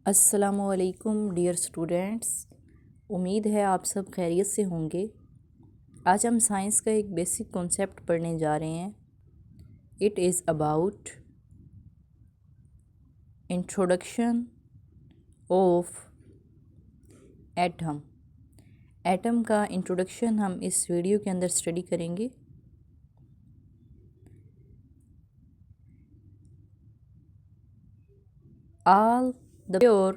अस्सलामुअलैकुम dear students, उम्मीद है आप सब खैरियत से होंगे। आज हम साइंस का एक बेसिक कॉन्सेप्ट पढ़ने जा रहे हैं। It is about introduction of atom. Atom का इंट्रोडक्शन हम इस वीडियो के अंदर स्टडी करेंगे। All the pure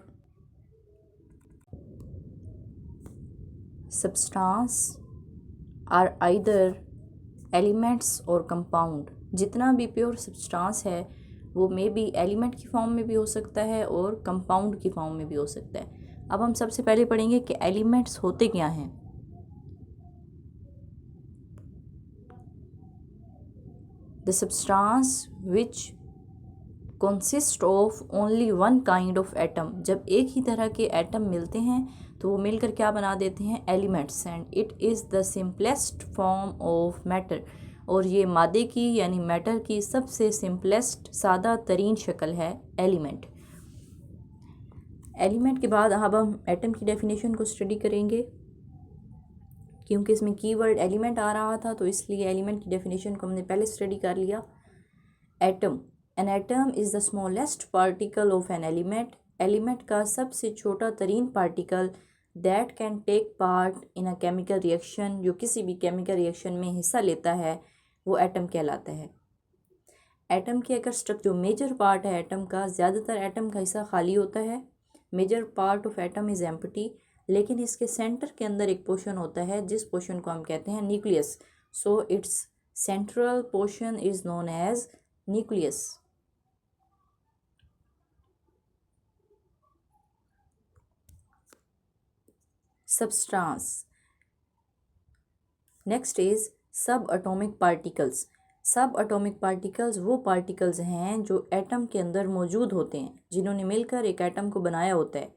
substance are either elements और कंपाउंड। जितना भी प्योर सब्सटेंस है वो मे बी एलिमेंट की फॉर्म में भी हो सकता है और कंपाउंड की फॉर्म में भी हो सकता है। अब हम सबसे पहले पढ़ेंगे कि एलिमेंट्स होते क्या हैं। The substance which consist of only one kind of atom. जब एक ही तरह के एटम मिलते हैं तो वो मिलकर क्या बना देते हैं, elements. And it is the simplest form of matter. और ये मादे की यानी मैटर की सबसे सिंपलेस्ट सादा तरीन शक्ल है एलिमेंट। एलिमेंट के बाद अब हम एटम की डेफिनेशन को स्टडी करेंगे। क्योंकि इसमें कीवर्ड एलिमेंट आ रहा था तो इसलिए एलिमेंट की डेफिनेशन को हमने पहले स्टडी कर लिया। Atom, an atom is the smallest particle of an element. Element का सबसे छोटा तरीन particle that can take part in a chemical reaction, जो किसी भी केमिकल रिएक्शन में हिस्सा लेता है वो एटम कहलाता है। एटम की अगर स्ट्रक्चर, जो मेजर पार्ट है एटम का, ज़्यादातर एटम का हिस्सा खाली होता है। Major part of atom is empty. लेकिन इसके सेंटर के अंदर एक पोर्शन होता है जिस पोर्शन को हम कहते हैं nucleus. So its central portion is known as nucleus. Substance. Next is sub atomic particles. Sub atomic particles वो पार्टिकल्स हैं जो एटम के अंदर मौजूद होते हैं, जिन्होंने मिलकर एक एटम को बनाया होता है।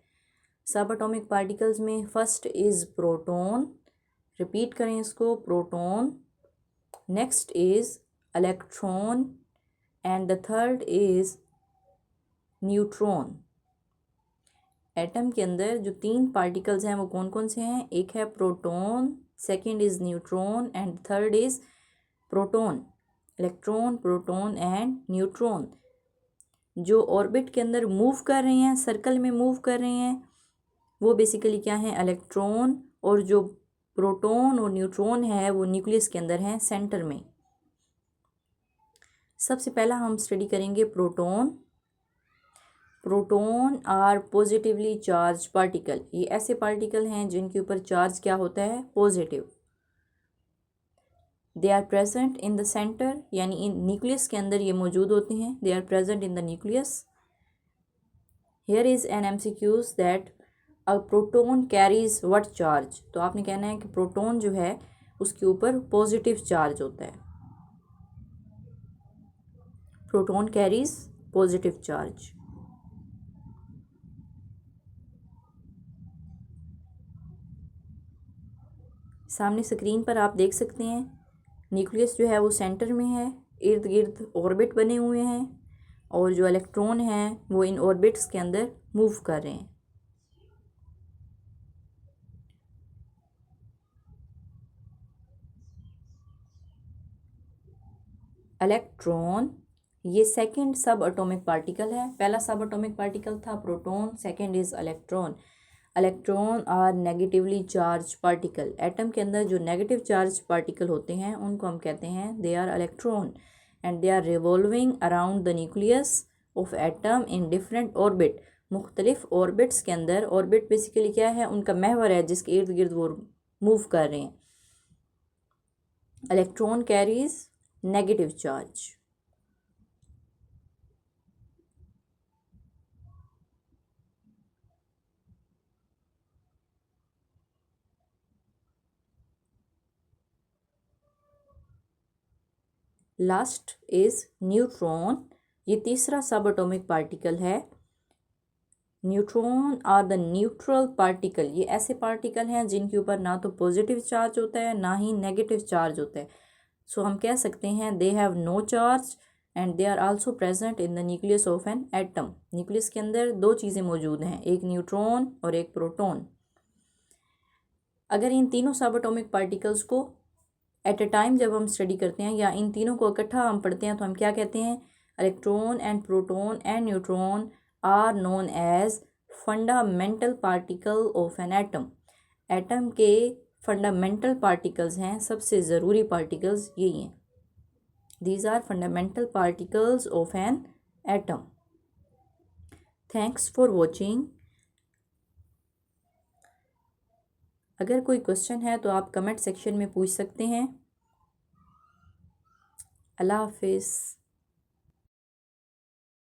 सब एटॉमिक पार्टिकल्स में फर्स्ट इज़ प्रोटॉन। रिपीट करें इसको, proton. Next is electron and the third is neutron. Atom के अंदर जो तीन पार्टिकल्स हैं वो कौन कौन से हैं? एक है proton, second is neutron and third is proton. Electron, proton and neutron जो ऑर्बिट के अंदर मूव कर रहे हैं, सर्कल में मूव कर रहे हैं, वो बेसिकली क्या है? इलेक्ट्रॉन। और जो प्रोटॉन और न्यूट्रॉन है वो न्यूक्लियस के अंदर हैं, सेंटर में। सबसे पहला हम स्टडी करेंगे proton. Proton are positively charge particle. ये ऐसे पार्टिकल हैं जिनके ऊपर चार्ज क्या होता है? Positive. They are present in the centre, यानी इन न्यूक्लियस के अंदर ये मौजूद होते हैं। They are present in the nucleus. Here is an MCQs that a proton carries what charge. तो आपने कहना है कि प्रोटॉन जो है उसके ऊपर पॉजिटिव चार्ज होता है। Proton carries positive charge. सामने स्क्रीन पर आप देख सकते हैं न्यूक्लियस जो है वो सेंटर में है, इर्द गिर्द ऑर्बिट बने हुए हैं और जो इलेक्ट्रॉन हैं वो इन ऑर्बिट्स के अंदर मूव कर रहे हैं। इलेक्ट्रॉन ये सेकंड सब एटॉमिक पार्टिकल है। पहला सब एटॉमिक पार्टिकल था proton, second is electron. Electron are negatively charge particle. Atom के अंदर जो नेगेटिव चार्ज पार्टिकल होते हैं उनको हम कहते हैं they are electron and they are revolving around the nucleus of atom in different orbit. मुख्तलिफ ऑर्बिट्स के अंदर, ऑर्बिट बेसिकली क्या है? उनका महवर है जिसके इर्द गिर्द वो मूव कर रहे हैं। Electron carries negative charge. Last is neutron. ये तीसरा सब एटॉमिक पार्टिकल है। Neutron are the neutral particle. ये ऐसे पार्टिकल हैं जिनके ऊपर ना तो पॉजिटिव चार्ज होता है ना ही नेगेटिव चार्ज होता है। सो हम कह सकते हैं they have no charge and they are also present in the nucleus of an atom. Nucleus के अंदर दो चीज़ें मौजूद हैं, एक न्यूट्रॉन और एक प्रोटॉन। अगर इन तीनों सब एटॉमिक पार्टिकल्स को एट अ टाइम जब हम स्टडी करते हैं या इन तीनों को इकट्ठा हम पढ़ते हैं तो हम क्या कहते हैं, electron and proton and neutron are known as fundamental particle of an atom. Atom के फंडामेंटल पार्टिकल्स हैं, सबसे ज़रूरी पार्टिकल्स यही हैं। These are fundamental particles of an atom. Thanks for watching. अगर कोई क्वेश्चन है तो आप कमेंट सेक्शन में पूछ सकते हैं। अल्लाह हाफिज़।